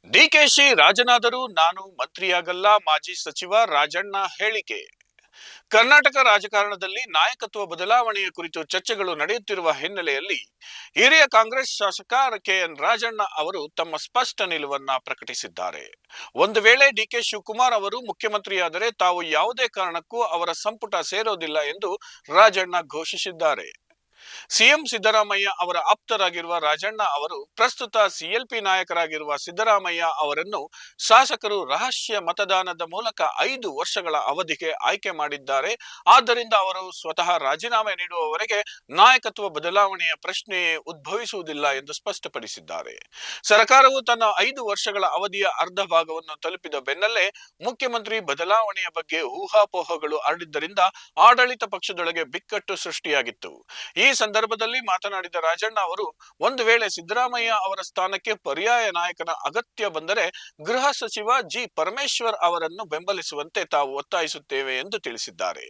ಡಿಕೆಶಿ ರಾಜನಾದರೂ ನಾನು ಮಂತ್ರಿಯಾಗಲ್ಲ, ಮಾಜಿ ಸಚಿವ ರಾಜಣ್ಣ ಹೇಳಿಕೆ. ಕರ್ನಾಟಕ ರಾಜಕಾರಣದಲ್ಲಿ ನಾಯಕತ್ವ ಬದಲಾವಣೆಯ ಕುರಿತು ಚರ್ಚೆಗಳು ನಡೆಯುತ್ತಿರುವ ಹಿನ್ನೆಲೆಯಲ್ಲಿ ಹಿರಿಯ ಕಾಂಗ್ರೆಸ್ ಶಾಸಕ ಕೆಎನ್ ರಾಜಣ್ಣ ಅವರು ತಮ್ಮ ಸ್ಪಷ್ಟ ನಿಲುವನ್ನ ಪ್ರಕಟಿಸಿದ್ದಾರೆ. ಒಂದು ವೇಳೆ ಡಿಕೆ ಶಿವಕುಮಾರ್ ಅವರು ಮುಖ್ಯಮಂತ್ರಿಯಾದರೆ ತಾವು ಯಾವುದೇ ಕಾರಣಕ್ಕೂ ಅವರ ಸಂಪುಟ ಸೇರೋದಿಲ್ಲ ಎಂದು ರಾಜಣ್ಣ ಘೋಷಿಸಿದ್ದಾರೆ. ಸಿಎಂ ಸಿದ್ದರಾಮಯ್ಯ ಅವರ ಆಪ್ತರಾಗಿರುವ ರಾಜಣ್ಣ ಅವರು ಪ್ರಸ್ತುತ ಸಿಎಲ್ಪಿ ನಾಯಕರಾಗಿರುವ ಸಿದ್ದರಾಮಯ್ಯ ಅವರನ್ನು ಶಾಸಕರು ರಹಸ್ಯ ಮತದಾನದ ಮೂಲಕ 5 ವರ್ಷಗಳ ಅವಧಿಗೆ ಆಯ್ಕೆ ಮಾಡಿದ್ದಾರೆ. ಆದ್ದರಿಂದ ಅವರು ಸ್ವತಃ ರಾಜೀನಾಮೆ ನೀಡುವವರೆಗೆ ನಾಯಕತ್ವ ಬದಲಾವಣೆಯ ಪ್ರಶ್ನೆಯೇ ಉದ್ಭವಿಸುವುದಿಲ್ಲ ಎಂದು ಸ್ಪಷ್ಟಪಡಿಸಿದ್ದಾರೆ. ಸರ್ಕಾರವು ತನ್ನ 5 ವರ್ಷಗಳ ಅವಧಿಯ ಅರ್ಧ ಭಾಗವನ್ನು ತಲುಪಿದ ಬೆನ್ನಲ್ಲೇ ಮುಖ್ಯಮಂತ್ರಿ ಬದಲಾವಣೆಯ ಬಗ್ಗೆ ಊಹಾಪೋಹಗಳು ಹರಡಿದ್ದರಿಂದ ಆಡಳಿತ ಪಕ್ಷದೊಳಗೆ ಬಿಕ್ಕಟ್ಟು ಸೃಷ್ಟಿಯಾಗಿತ್ತು. ಈ ಸಂದರ್ಭದಲ್ಲಿ ಮಾತನಾಡಿದ ರಾಜಣ್ಣ ಅವರು, ಒಂದು ವೇಳೆ ಸಿದ್ದರಾಮಯ್ಯ ಅವರ ಸ್ಥಾನಕ್ಕೆ ಪರ್ಯಾಯ ನಾಯಕನ ಅಗತ್ಯ ಬಂದರೆ ಗೃಹ ಸಚಿವ ಜಿ ಪರಮೇಶ್ವರ್ ಅವರನ್ನು ಬೆಂಬಲಿಸುವಂತೆ ತಾವು ಒತ್ತಾಯಿಸುತ್ತೇವೆ ಎಂದು ತಿಳಿಸಿದ್ದಾರೆ.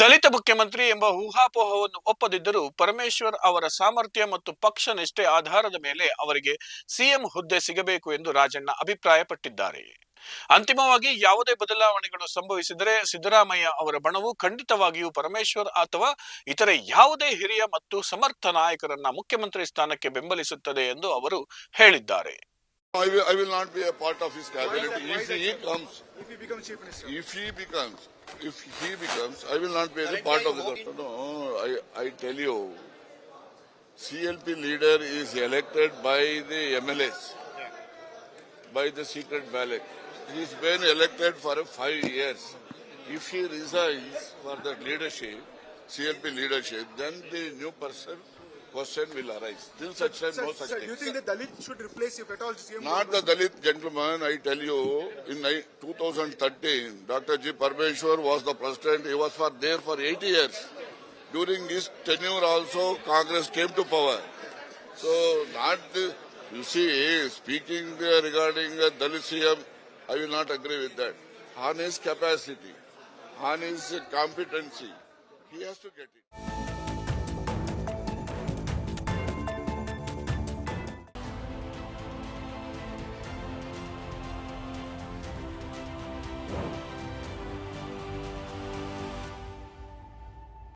ದಲಿತ ಮುಖ್ಯಮಂತ್ರಿ ಎಂಬ ಊಹಾಪೋಹವನ್ನು ಒಪ್ಪದಿದ್ದರೂ ಪರಮೇಶ್ವರ್ ಅವರ ಸಾಮರ್ಥ್ಯ ಮತ್ತು ಪಕ್ಷ ನಿಷ್ಠೆ ಆಧಾರದ ಮೇಲೆ ಅವರಿಗೆ ಸಿಎಂ ಹುದ್ದೆ ಸಿಗಬೇಕು ಎಂದು ರಾಜಣ್ಣ ಅಭಿಪ್ರಾಯಪಟ್ಟಿದ್ದಾರೆ. ಅಂತಿಮವಾಗಿ ಯಾವುದೇ ಬದಲಾವಣೆಗಳು ಸಂಭವಿಸಿದರೆ ಸಿದ್ದರಾಮಯ್ಯ ಅವರ ಬಣವು ಖಂಡಿತವಾಗಿಯೂ ಪರಮೇಶ್ವರ್ ಅಥವಾ ಇತರೆ ಯಾವುದೇ ಹಿರಿಯ ಮತ್ತು ಸಮರ್ಥ ನಾಯಕರನ್ನ ಮುಖ್ಯಮಂತ್ರಿ ಸ್ಥಾನಕ್ಕೆ ಬೆಂಬಲಿಸುತ್ತದೆ ಎಂದು ಅವರು ಹೇಳಿದ್ದಾರೆ. I will not be a part of his cabinet. If he becomes I will not be a part of the. No, I tell you, CLP leader is elected by the MLAs, by the secret ballot. He's been elected for 5 years. If he resigns for the leadership, CLP leadership, then the new question will arise. Till such time, no such thing. You think the Dalit should replace, if at all, CM? Not the Dalit gentleman, I tell you, in 2013, Dr. G. Parmeshwar was the president. He was there for 8 years. During his tenure also, Congress came to power. So, you see, speaking regarding Dalit CM, I will not agree with that. On his capacity, on his competency, he has to get it.